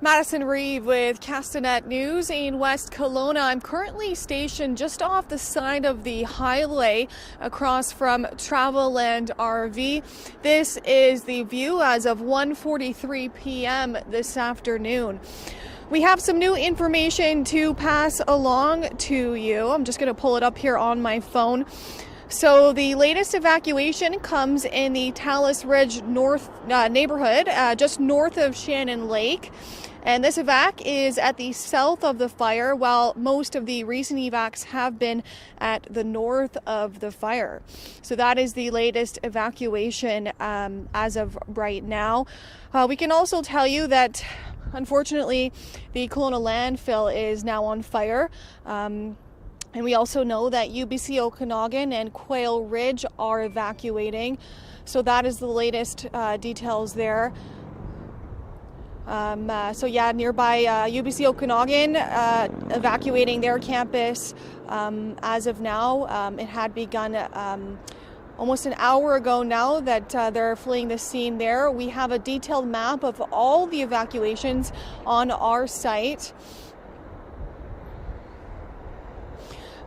Madison Reeve with Castanet News in West Kelowna. I'm currently stationed just off the side of the highway across from Travelland RV. This is the view as of 1:43 p.m. this afternoon. We have some new information to pass along to you. I'm just going to pull it up here on my phone. So the latest evacuation comes in the Talus Ridge North neighborhood, just north of Shannon Lake. And this evac is at the south of the fire, while most of the recent evacs have been at the north of the fire. So that is the latest evacuation as of right now. We can also tell you that, unfortunately, the Kelowna landfill is now on fire. And we also know that UBC Okanagan and Quail Ridge are evacuating. So that is the latest details there. Nearby UBC Okanagan evacuating their campus as of now. It had begun almost an hour ago now that they're fleeing the scene there. We have a detailed map of all the evacuations on our site.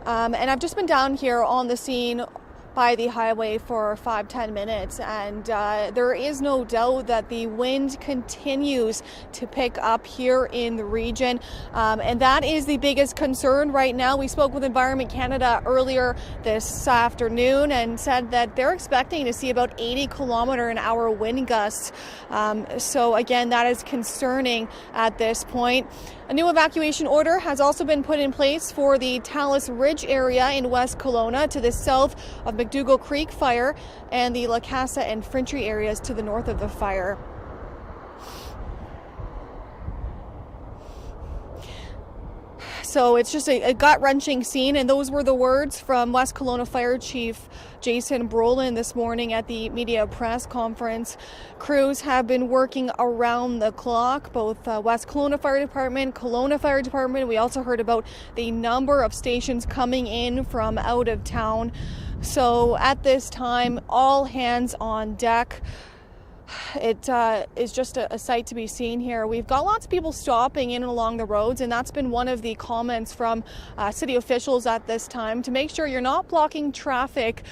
And I've just been down here on the scene by the highway for 5-10 minutes, and there is no doubt that the wind continues to pick up here in the region, and that is the biggest concern right now. We spoke with Environment Canada earlier this afternoon and said that they're expecting to see about 80 km/h wind gusts. So again, that is concerning at this point. A new evacuation order has also been put in place for the Talus Ridge area in West Kelowna to the south of McDougall Creek fire and the La Casa and Fintry areas to the north of the fire. So it's just a gut-wrenching scene, and those were the words from West Kelowna Fire Chief Jason Brolin this morning at the media press conference. Crews have been working around the clock, both West Kelowna Fire Department, Kelowna Fire Department. We also heard about the number of stations coming in from out of town. So at this time, all hands on deck. It is just a sight to be seen here. We've got lots of people stopping in and along the roads, and that's been one of the comments from city officials at this time, to make sure you're not blocking traffic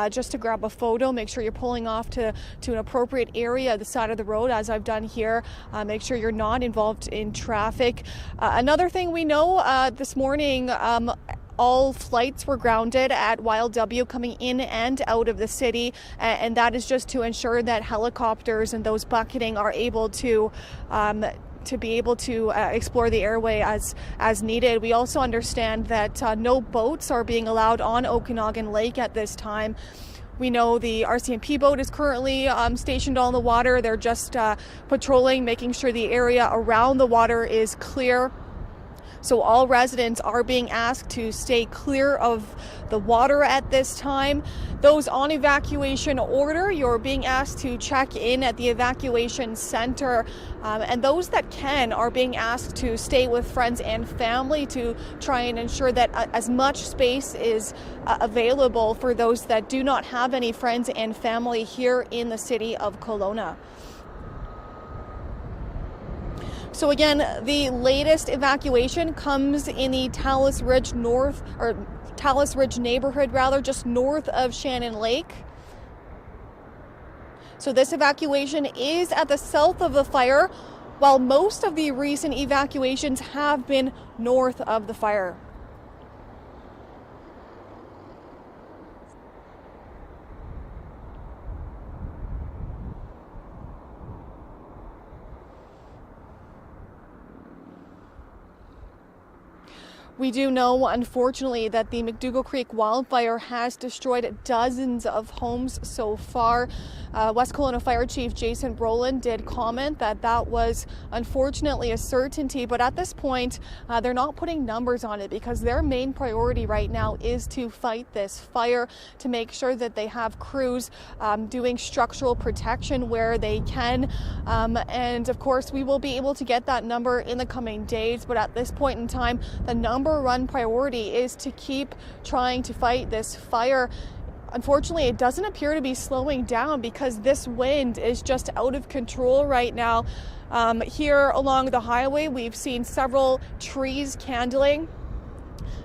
just to grab a photo. Make sure you're pulling off to an appropriate area, the side of the road, as I've done here. Make sure you're not involved in traffic. Another thing we know this morning, all flights were grounded at Wild W coming in and out of the city, and that is just to ensure that helicopters and those bucketing are able to explore the airway as needed. We also understand that no boats are being allowed on Okanagan Lake at this time. We know the RCMP boat is currently stationed on the water. They're just patrolling, making sure the area around the water is clear. So all residents are being asked to stay clear of the water at this time. Those on evacuation order, you're being asked to check in at the evacuation center. And those that can are being asked to stay with friends and family to try and ensure that as much space is available for those that do not have any friends and family here in the city of Kelowna. So again, the latest evacuation comes in the Talus Ridge neighborhood, just north of Shannon Lake. So this evacuation is at the south of the fire, while most of the recent evacuations have been north of the fire. We do know, unfortunately, that the McDougall Creek wildfire has destroyed dozens of homes so far. West Kelowna Fire Chief Jason Brolin did comment that that was unfortunately a certainty, but at this point, they're not putting numbers on it because their main priority right now is to fight this fire, to make sure that they have crews doing structural protection where they can. And of course, we will be able to get that number in the coming days, but at this point in time, the number one priority is to keep trying to fight this fire. Unfortunately, it doesn't appear to be slowing down because this wind is just out of control right now. Here along the highway, we've seen several trees candling.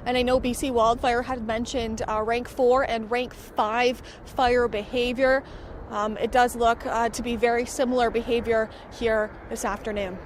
And I know BC Wildfire had mentioned rank 4 and rank 5 fire behavior. It does look to be very similar behavior here this afternoon.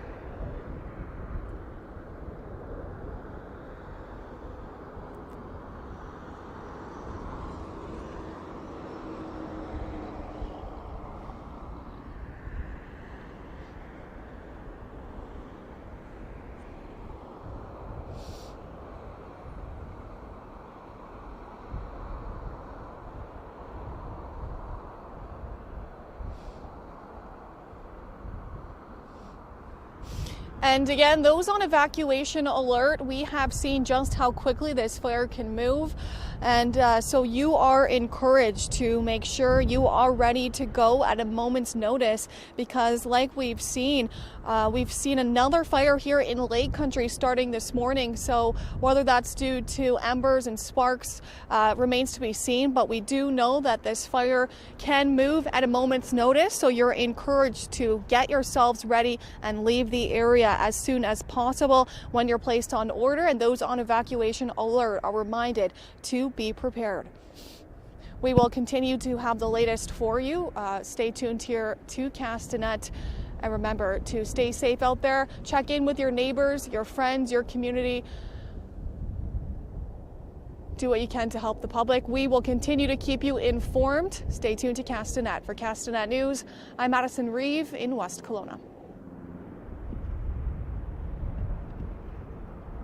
And again, those on evacuation alert, we have seen just how quickly this fire can move. And so you are encouraged to make sure you are ready to go at a moment's notice, because like we've seen another fire here in Lake Country starting this morning. So whether that's due to embers and sparks remains to be seen, but we do know that this fire can move at a moment's notice. So you're encouraged to get yourselves ready and leave the area as soon as possible when you're placed on order, and those on evacuation alert are reminded to be prepared. We will continue to have the latest for you. Stay tuned here to Castanet, and remember to stay safe out there. Check in with your neighbors, your friends, your community. Do what you can to help the public. We will continue to keep you informed. Stay tuned to Castanet. For Castanet News, I'm Madison Reeve in West Kelowna.